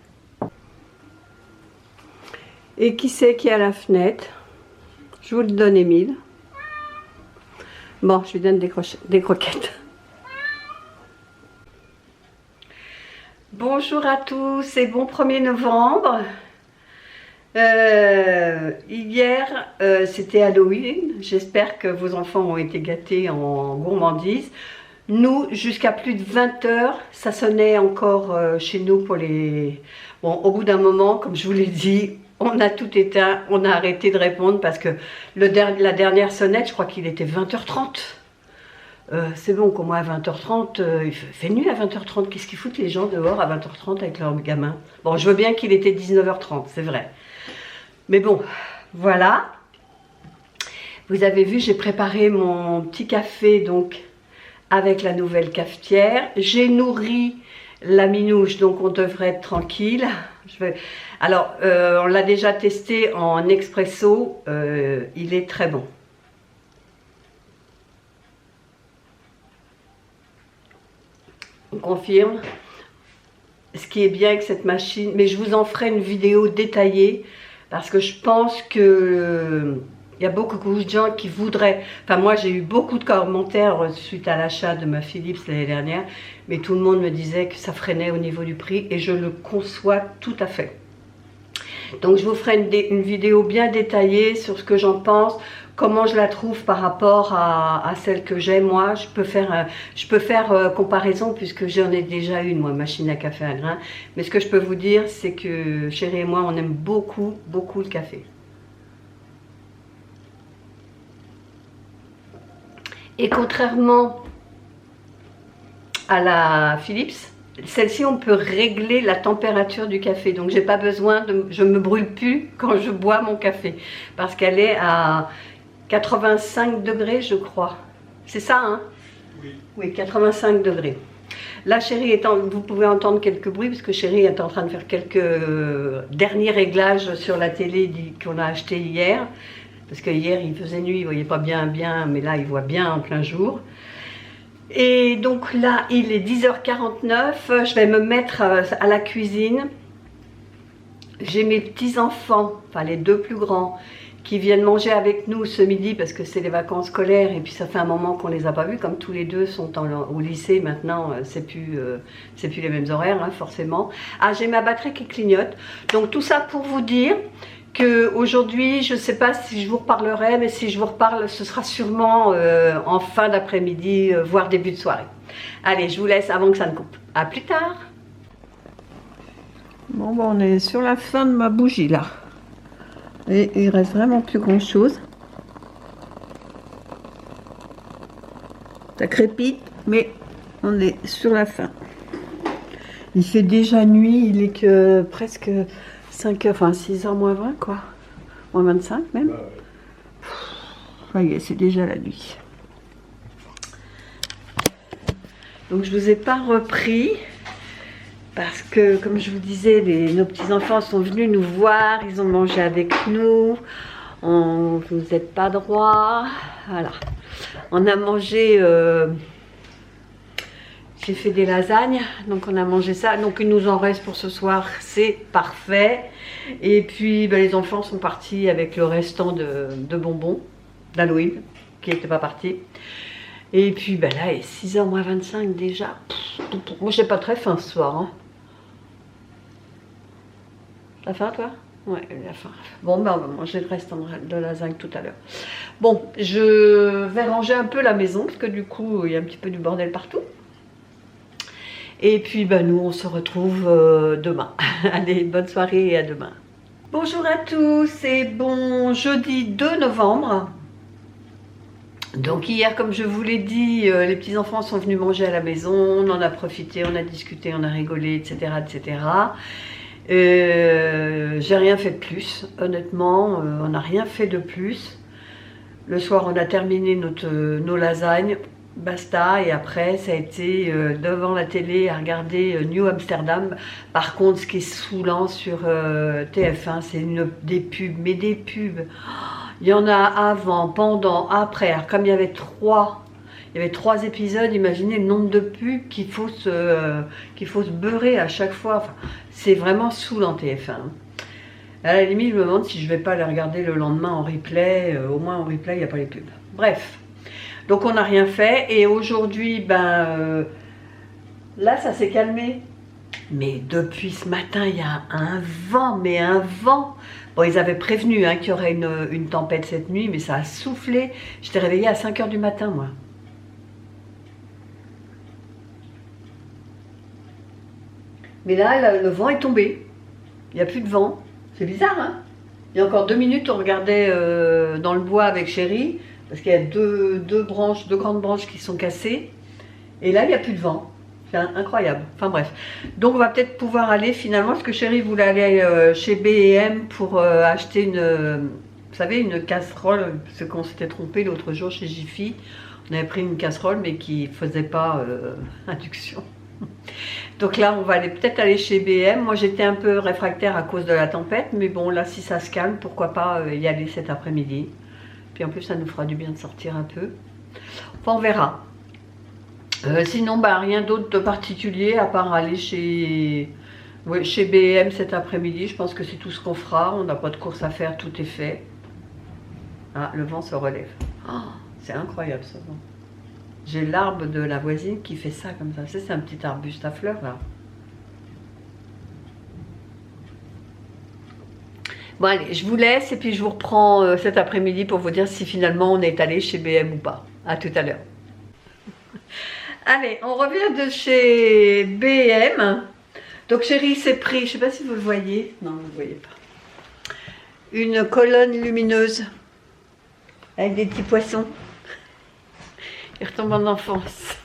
Et qui c'est qui est à la fenêtre? Je vous le donne, Émile. Bon, je lui donne des croquettes. Bonjour à tous, c'est bon 1er novembre. Hier, c'était Halloween. J'espère que vos enfants ont été gâtés en gourmandise. Nous, jusqu'à plus de 20 heures, ça sonnait encore chez nous pour les... Bon, au bout d'un moment, comme je vous l'ai dit, on a tout éteint, on a arrêté de répondre parce que la dernière sonnette, je crois qu'il était 20h30. C'est bon qu'au moins à 20h30, il fait nuit à 20h30. Qu'est-ce qu'ils foutent les gens dehors à 20h30 avec leurs gamins? Bon, je veux bien qu'il était 19h30, c'est vrai. Mais bon, voilà. Vous avez vu, j'ai préparé mon petit café donc avec la nouvelle cafetière. J'ai nourri la minouche, donc on devrait être tranquille. Alors, on l'a déjà testé en expresso. Il est très bon. On confirme. Ce qui est bien avec cette machine, mais je vous en ferai une vidéo détaillée parce que je pense que il y a beaucoup de gens qui voudraient, enfin moi j'ai eu beaucoup de commentaires suite à l'achat de ma Philips l'année dernière, mais tout le monde me disait que ça freinait au niveau du prix et je le conçois tout à fait. Donc je vous ferai une vidéo bien détaillée sur ce que j'en pense, comment je la trouve par rapport à celle que j'ai moi. Je peux faire comparaison puisque j'en ai déjà une moi, machine à café à grains. Mais ce que je peux vous dire, c'est que chérie et moi, on aime beaucoup le café. Et contrairement à la Philips, celle-ci, on peut régler la température du café. Donc, j'ai pas besoin je me brûle plus quand je bois mon café. Parce qu'elle est à 85 degrés, je crois. C'est ça, hein? Oui. Oui, 85 degrés. Là, chérie, vous pouvez entendre quelques bruits, parce que chérie est en train de faire quelques derniers réglages sur la télé qu'on a acheté hier. Parce que hier, il faisait nuit, il ne voyait pas bien, mais là, il voit bien en plein jour. Et donc là, il est 10h49, je vais me mettre à la cuisine. J'ai mes petits-enfants, enfin les deux plus grands, qui viennent manger avec nous ce midi parce que c'est les vacances scolaires et puis ça fait un moment qu'on ne les a pas vus, comme tous les deux sont au lycée maintenant, c'est plus les mêmes horaires hein, forcément. Ah, j'ai ma batterie qui clignote, donc tout ça pour vous dire qu'aujourd'hui, je ne sais pas si je vous reparlerai, mais si je vous reparle, ce sera sûrement en fin d'après-midi, voire début de soirée. Allez, je vous laisse avant que ça ne coupe. À plus tard. Bon, on est sur la fin de ma bougie là. Et il reste vraiment plus grand chose. Ça crépite, mais on est sur la fin. Il fait déjà nuit, il est que presque 5h, enfin 6h moins 20 quoi. Moins 25 même. Voyez, c'est déjà la nuit. Donc je vous ai pas repris. Parce que, comme je vous disais, nos petits-enfants sont venus nous voir, ils ont mangé avec nous, vous n'êtes pas droit, voilà. On a mangé, j'ai fait des lasagnes, donc on a mangé ça, donc il nous en reste pour ce soir, c'est parfait. Et puis ben, les enfants sont partis avec le restant de bonbons d'Halloween, qui n'étaient pas partis. Et puis ben là, il est 6h moins 25 déjà. Moi, j'ai pas très faim ce soir. Hein. T'as faim, toi? Ouais, la faim. Bon, ben on va manger le restant de lasagne tout à l'heure. Bon, je vais ranger un peu la maison, parce que du coup, il y a un petit peu du bordel partout. Et puis, ben, nous, on se retrouve demain. Allez, bonne soirée et à demain. Bonjour à tous, c'est bon jeudi 2 novembre. Donc hier, comme je vous l'ai dit, les petits-enfants sont venus manger à la maison, on en a profité, on a discuté, on a rigolé, etc. etc. J'ai rien fait de plus, honnêtement, on n'a rien fait de plus. Le soir, on a terminé nos lasagnes, basta, et après, ça a été devant la télé à regarder New Amsterdam. Par contre, ce qui est saoulant sur TF1, c'est des pubs, mais des pubs. Il y en a avant, pendant, après. Alors, comme il y avait trois épisodes, imaginez le nombre de pubs qu'il faut se beurrer à chaque fois. Enfin, c'est vraiment saoulant TF1. À la limite, je me demande si je ne vais pas les regarder le lendemain en replay. Au moins en replay, il n'y a pas les pubs. Bref, donc on n'a rien fait. Et aujourd'hui, ben, là, ça s'est calmé. Mais depuis ce matin, il y a un vent, mais un vent. Bon, ils avaient prévenu hein, qu'il y aurait une tempête cette nuit, mais ça a soufflé. J'étais réveillée à 5h du matin, moi. Mais là, le vent est tombé. Il n'y a plus de vent. C'est bizarre, hein? Il y a encore 2 minutes, on regardait dans le bois avec Chéri, parce qu'il y a deux grandes branches qui sont cassées. Et là, il n'y a plus de vent. C'est incroyable. Enfin bref. Donc on va peut-être pouvoir aller finalement, parce que Chéri voulait aller chez B&M pour acheter vous savez, une casserole, parce qu'on s'était trompé l'autre jour chez Jiffy. On avait pris une casserole, mais qui ne faisait pas induction. Donc là, on va peut-être aller chez B&M. Moi, j'étais un peu réfractaire à cause de la tempête, mais bon, là, si ça se calme, pourquoi pas y aller cet après-midi. Puis en plus, ça nous fera du bien de sortir un peu. Enfin, on verra. Sinon, bah, rien d'autre de particulier à part aller chez B&M cet après-midi. Je pense que c'est tout ce qu'on fera. On n'a pas de course à faire, tout est fait. Ah, le vent se relève. Oh, c'est incroyable ce vent. J'ai l'arbre de la voisine qui fait ça comme ça. C'est un petit arbuste à fleurs là. Bon allez, je vous laisse et puis je vous reprends cet après-midi pour vous dire si finalement on est allé chez B&M ou pas. À tout à l'heure. Allez, on revient de chez B&M. Donc Chéri s'est pris, je ne sais pas si vous le voyez. Non, vous ne le voyez pas. Une colonne lumineuse avec des petits poissons. Il retombe en enfance.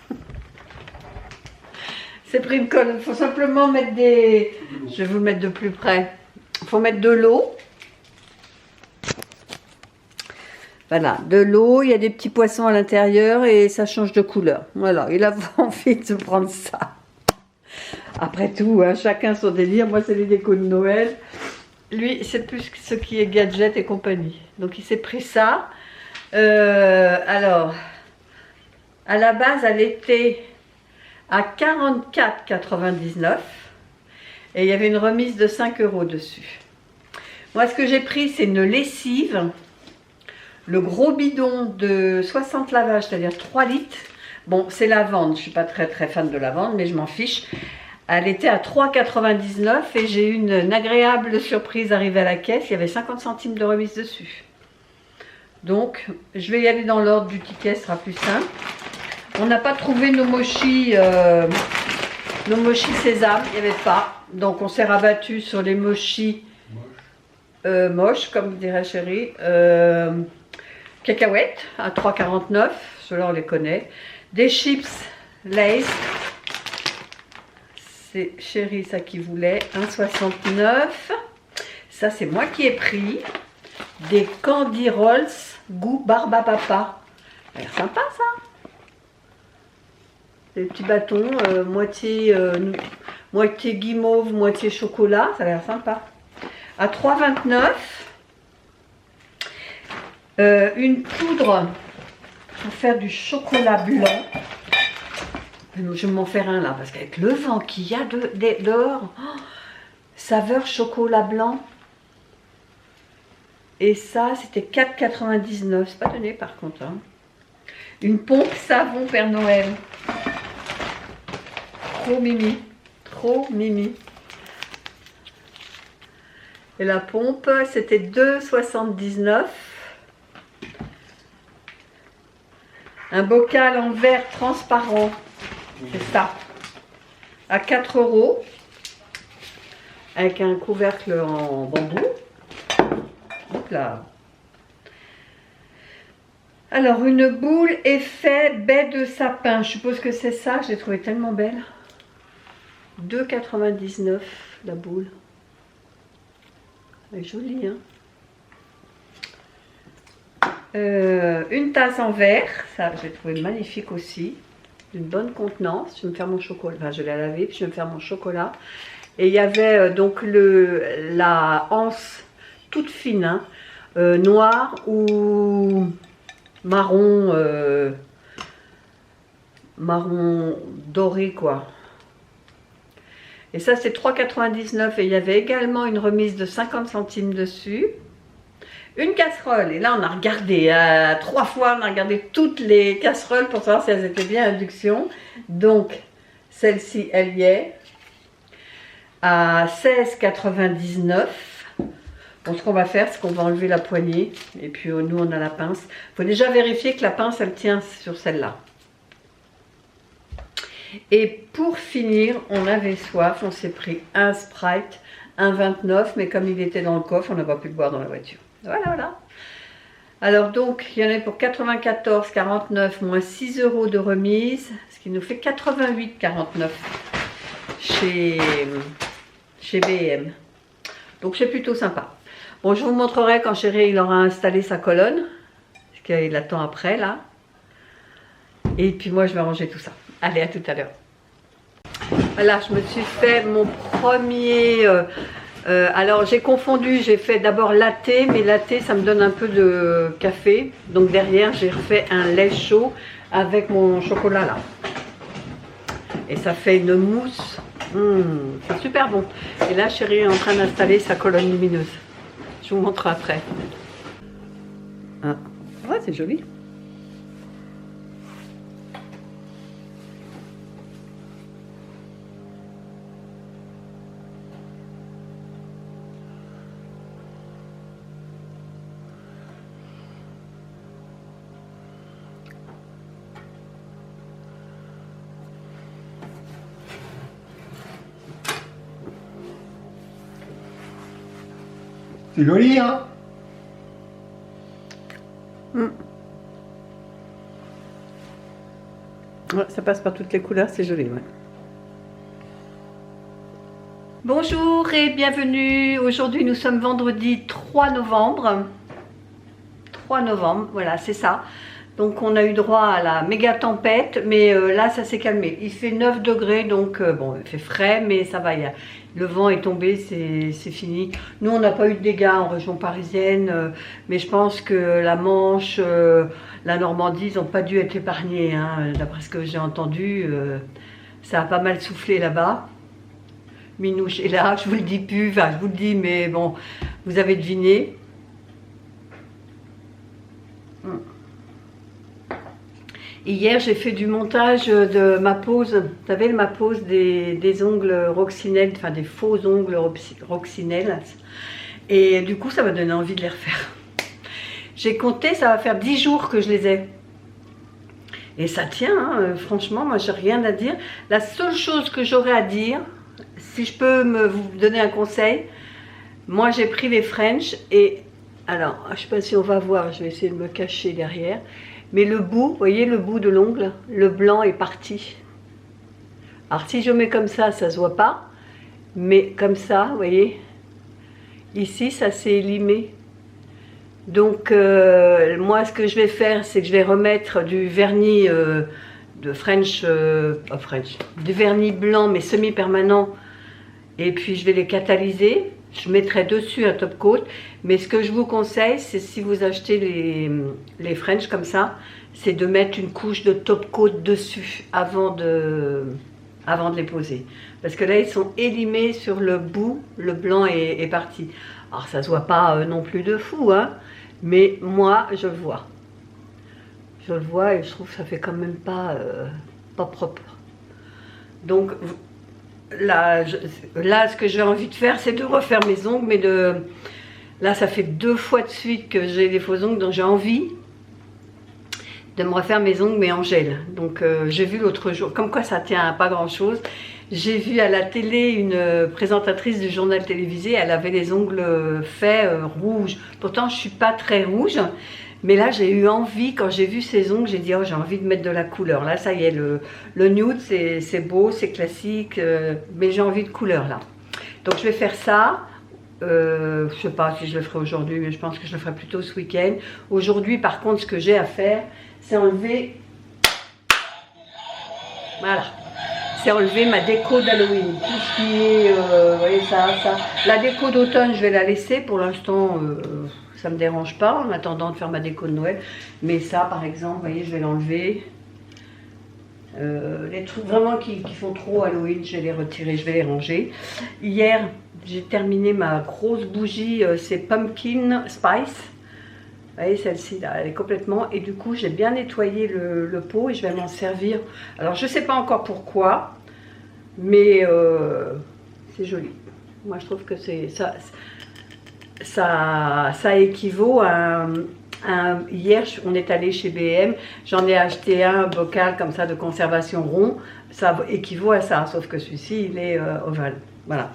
C'est pris une colonne. Il faut simplement mettre des... Je vais vous le mettre de plus près. Il faut mettre de l'eau. Voilà, de l'eau. Il y a des petits poissons à l'intérieur et ça change de couleur. Voilà, il a envie de se prendre ça. Après tout, hein, chacun son délire. Moi, c'est les décos de Noël. Lui, c'est plus ce qui est gadget et compagnie. Donc, il s'est pris ça. Alors... À la base, elle était à 44,99 et il y avait une remise de 5 € dessus. Moi, ce que j'ai pris, c'est une lessive, le gros bidon de 60 lavages, c'est-à-dire 3 litres. Bon, c'est lavande, je ne suis pas très fan de lavande, mais je m'en fiche. Elle était à 3,99 et j'ai eu une agréable surprise arrivée à la caisse. Il y avait 50 centimes de remise dessus. Donc, je vais y aller dans l'ordre du ticket, ce sera plus simple. On n'a pas trouvé nos mochis sésame, il n'y avait pas. Donc on s'est rabattu sur les mochis moches, comme dirait Chéri. Cacahuètes à 3,49, ceux-là on les connaît. Des chips Lay's. C'est Chéri ça qui voulait, 1,69. Ça c'est moi qui ai pris. Des Candy Rolls goût barbe à papa. Ça a l'air sympa ça. Des petits bâtons, moitié guimauve, moitié chocolat, ça a l'air sympa. À 3,29, une poudre pour faire du chocolat blanc. Je vais m'en faire un là, parce qu'avec le vent qu'il y a dehors, oh, saveur chocolat blanc, Et ça, c'était 4,99 €. C'est pas donné par contre. Hein. Une pompe savon Père Noël. Trop mimi. Trop mimi. Et la pompe, c'était 2,79 €. Un bocal en verre transparent. C'est ça. À 4 €. Avec un couvercle en bambou. Hop là. Alors, une boule effet baie de sapin. Je suppose que c'est ça. Je l'ai trouvée tellement belle. 2,99 € la boule. Elle est jolie, hein. Une tasse en verre. Ça, je l'ai trouvé magnifique aussi. D'une bonne contenance. Je vais me faire mon chocolat. Enfin, je l'ai lavé, puis je vais me faire mon chocolat. Et il y avait donc la anse toute fine, hein, noire ou marron, marron doré quoi. Et ça c'est 3,99 € et il y avait également une remise de 50 centimes dessus. Une casserole, et là on a regardé, 3 fois on a regardé toutes les casseroles pour savoir si elles étaient bien induction. Donc celle-ci elle y est, à 16,99 €. Bon, ce qu'on va faire, c'est qu'on va enlever la poignée. Et puis nous, on a la pince. Il faut déjà vérifier que la pince, elle tient sur celle-là. Et pour finir, on avait soif. On s'est pris un Sprite, 1,29 €. Mais comme il était dans le coffre, on n'a pas pu le boire dans la voiture. Voilà, voilà. Alors donc, il y en a pour 94,49 € moins 6 € de remise. Ce qui nous fait 88,49 € chez B&M. Donc c'est plutôt sympa. Bon, je vous montrerai quand chéri il aura installé sa colonne. Parce qu'il attend après là. Et puis moi je vais ranger tout ça. Allez, à tout à l'heure. Voilà, je me suis fait mon premier... alors j'ai confondu, j'ai fait d'abord latte. Mais latte ça me donne un peu de café. Donc derrière j'ai refait un lait chaud avec mon chocolat là. Et ça fait une mousse. C'est super bon. Et là, chérie est en train d'installer sa colonne lumineuse. Je vous montre après. Ah, ouais, c'est joli. C'est joli, hein? Ouais, ça passe par toutes les couleurs, c'est joli, ouais. Bonjour et bienvenue. Aujourd'hui, nous sommes vendredi 3 novembre. 3 novembre, voilà, c'est ça. Donc, on a eu droit à la méga tempête, mais là, ça s'est calmé. Il fait 9 degrés, donc bon, il fait frais, mais ça va. Le vent est tombé, c'est fini. Nous, on n'a pas eu de dégâts en région parisienne, mais je pense que la Manche, la Normandie, ils n'ont pas dû être épargnés. Hein, d'après ce que j'ai entendu, ça a pas mal soufflé là-bas. Minouche est là, je vous le dis plus, enfin, je vous le dis, mais bon, vous avez deviné. Hier, j'ai fait du montage de ma pose, vous savez, ma pose des ongles Roccinelle, enfin des faux ongles Roccinelle. Et du coup, ça m'a donné envie de les refaire. J'ai compté, ça va faire 10 jours que je les ai. Et ça tient, hein, franchement, moi, j'ai rien à dire. La seule chose que j'aurais à dire, si je peux vous donner un conseil, moi, j'ai pris les French et... Alors, je ne sais pas si on va voir, je vais essayer de me cacher derrière. Mais le bout, vous voyez le bout de l'ongle, le blanc est parti. Alors si je mets comme ça, ça ne se voit pas. Mais comme ça, vous voyez, ici, ça s'est limé. Donc, moi, ce que je vais faire, c'est que je vais remettre du vernis de French, du vernis blanc, mais semi-permanent. Et puis, je vais les catalyser. Je mettrai dessus un top coat, mais ce que je vous conseille, c'est si vous achetez les French comme ça, c'est de mettre une couche de top coat dessus avant de les poser. Parce que là, ils sont élimés sur le bout, le blanc est parti. Alors ça se voit pas non plus de fou, hein, mais moi je le vois. Je le vois et je trouve que ça fait quand même pas propre. Donc là, ce que j'ai envie de faire, c'est de refaire mes ongles, mais là ça fait 2 fois de suite que j'ai des faux ongles, donc j'ai envie de me refaire mes ongles mais en gel. Donc j'ai vu l'autre jour, comme quoi ça tient à pas grand chose, j'ai vu à la télé une présentatrice du journal télévisé, elle avait les ongles faits rouges. Pourtant je suis pas très rouge, mais là j'ai eu envie, quand j'ai vu ces ongles, j'ai dit oh j'ai envie de mettre de la couleur. Là ça y est, le nude c'est beau, c'est classique, mais j'ai envie de couleur là. Donc je vais faire ça. Je sais pas si je le ferai aujourd'hui, mais je pense que je le ferai plutôt ce week-end. Aujourd'hui par contre ce que j'ai à faire, c'est enlever, voilà, c'est enlever ma déco d'Halloween, tout ce qui est, vous voyez ça, la déco d'automne je vais la laisser, pour l'instant ça me dérange pas, en attendant de faire ma déco de Noël, mais ça par exemple, vous voyez, je vais l'enlever, les trucs vraiment qui font trop Halloween, je vais les retirer, je vais les ranger. Hier, j'ai terminé ma grosse bougie, c'est Pumpkin Spice. Vous voyez, celle-ci, là, elle est complètement... Et du coup, j'ai bien nettoyé le pot et je vais m'en servir. Alors, je ne sais pas encore pourquoi, mais c'est joli. Moi, je trouve que ça équivaut à hier, on est allé chez BM, j'en ai acheté un bocal comme ça de conservation rond. Ça équivaut à ça, sauf que celui-ci, il est ovale. Voilà.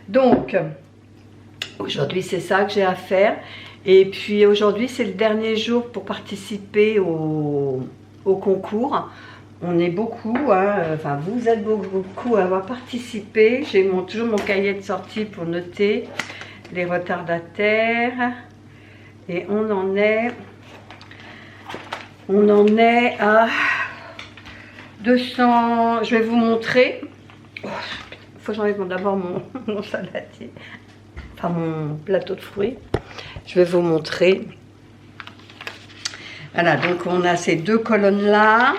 Donc, aujourd'hui, c'est ça que j'ai à faire. Et puis aujourd'hui, c'est le dernier jour pour participer au concours. On est beaucoup, hein, enfin vous êtes beaucoup à avoir participé. J'ai toujours mon cahier de sortie pour noter les retardataires. Et on en est à 200. Je vais vous montrer. Il faut que j'enlève d'abord mon saladier, enfin mon plateau de fruits. Je vais vous montrer. Voilà, donc on a ces 2 colonnes-là.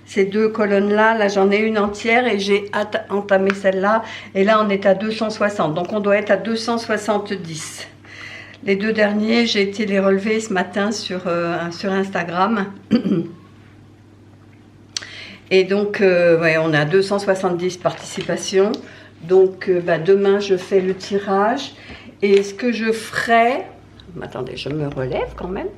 Ces 2 colonnes-là, là j'en ai une entière et j'ai entamé celle-là. Et là on est à 260, donc on doit être à 270. Les 2 derniers, j'ai été les relever ce matin sur Instagram. Et donc, ouais, on a 270 participations. Donc, demain, je fais le tirage. Et ce que je ferai... Attendez, je me relève quand même.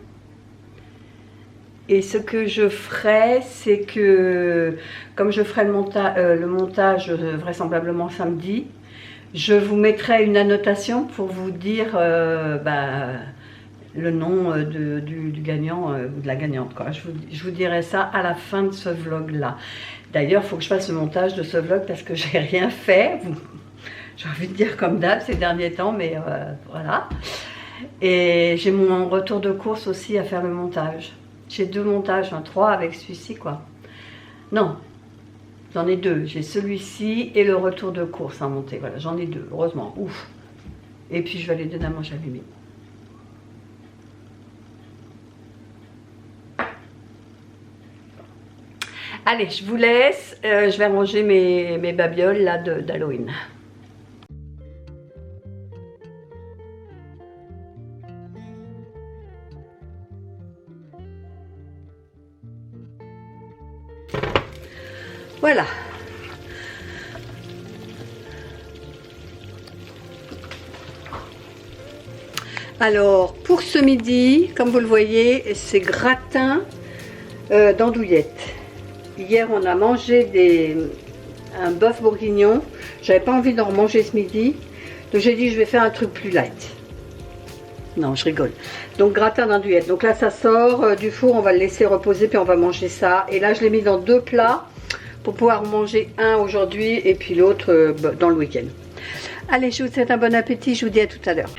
Et ce que je ferai, c'est que, comme je ferai le montage vraisemblablement samedi, je vous mettrai une annotation pour vous dire le nom du gagnant ou de la gagnante, quoi. Je vous dirai ça à la fin de ce vlog-là. D'ailleurs, il faut que je fasse le montage de ce vlog parce que j'ai rien fait. J'ai envie de dire comme d'hab ces derniers temps, mais voilà. Et j'ai mon retour de course aussi à faire le montage. J'ai 2 montages, 3 avec celui-ci, quoi. Non, j'en ai 2. J'ai celui-ci et le retour de course à monter. Voilà, j'en ai 2, heureusement. Ouf. Et puis je vais aller donner à manger à Mimi. Allez, je vous laisse. Je vais ranger mes babioles là d'Halloween. Voilà. Alors, pour ce midi, comme vous le voyez, c'est gratin d'andouillettes. Hier, on a mangé un bœuf bourguignon. J'avais pas envie d'en manger ce midi. Donc, j'ai dit, je vais faire un truc plus light. Non, je rigole. Donc, gratin d'andouillettes. Donc là, ça sort du four. On va le laisser reposer, puis on va manger ça. Et là, je l'ai mis dans 2 plats pour pouvoir manger un aujourd'hui et puis l'autre dans le week-end. Allez, je vous souhaite un bon appétit. Je vous dis à tout à l'heure.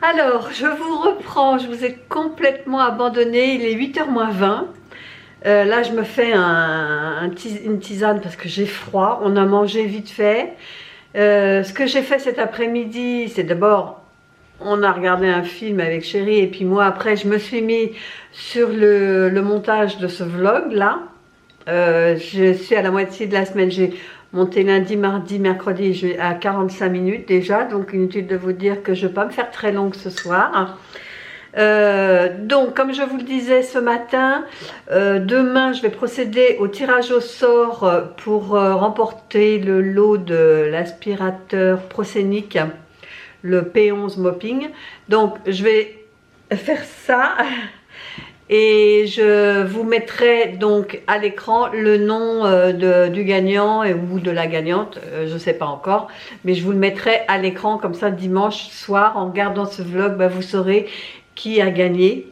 Alors, je vous reprends. Je vous ai complètement abandonné. Il est 8h moins 20. Là, je me fais une tisane parce que j'ai froid. On a mangé vite fait. Ce que j'ai fait cet après-midi, c'est d'abord, on a regardé un film avec Chérie. Et puis moi, après, je me suis mis sur le montage de ce vlog-là. Je suis à la moitié de la semaine. J'ai monter lundi, mardi, mercredi, je vais à 45 minutes déjà, donc inutile de vous dire que je ne vais pas me faire très longue ce soir. Donc comme je vous le disais ce matin, demain je vais procéder au tirage au sort pour remporter le lot de l'aspirateur Procénic, le P11 Mopping. Donc je vais faire ça et je vous mettrai donc à l'écran le nom du gagnant ou de la gagnante, je ne sais pas encore, mais je vous le mettrai à l'écran comme ça dimanche soir. En regardant ce vlog, vous saurez qui a gagné.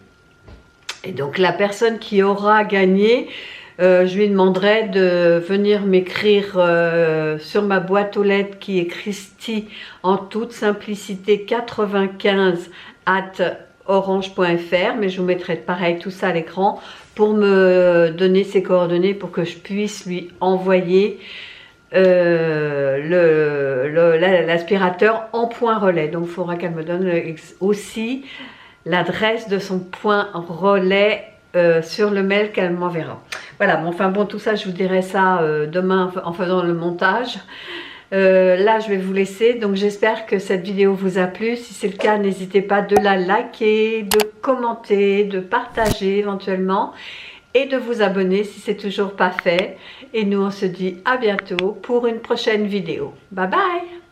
Et donc la personne qui aura gagné, je lui demanderai de venir m'écrire sur ma boîte aux lettres qui est Christy en toute simplicité 95 @orange.fr, mais je vous mettrai pareil tout ça à l'écran pour me donner ses coordonnées pour que je puisse lui envoyer l'aspirateur en point relais. Donc il faudra qu'elle me donne aussi l'adresse de son point relais sur le mail qu'elle m'enverra. Voilà, bon, enfin bon, tout ça je vous dirai ça demain en faisant le montage. Là je vais vous laisser, donc j'espère que cette vidéo vous a plu. Si c'est le cas, n'hésitez pas de la liker, de commenter, de partager éventuellement et de vous abonner si c'est toujours pas fait. Et nous on se dit à bientôt pour une prochaine vidéo. Bye bye.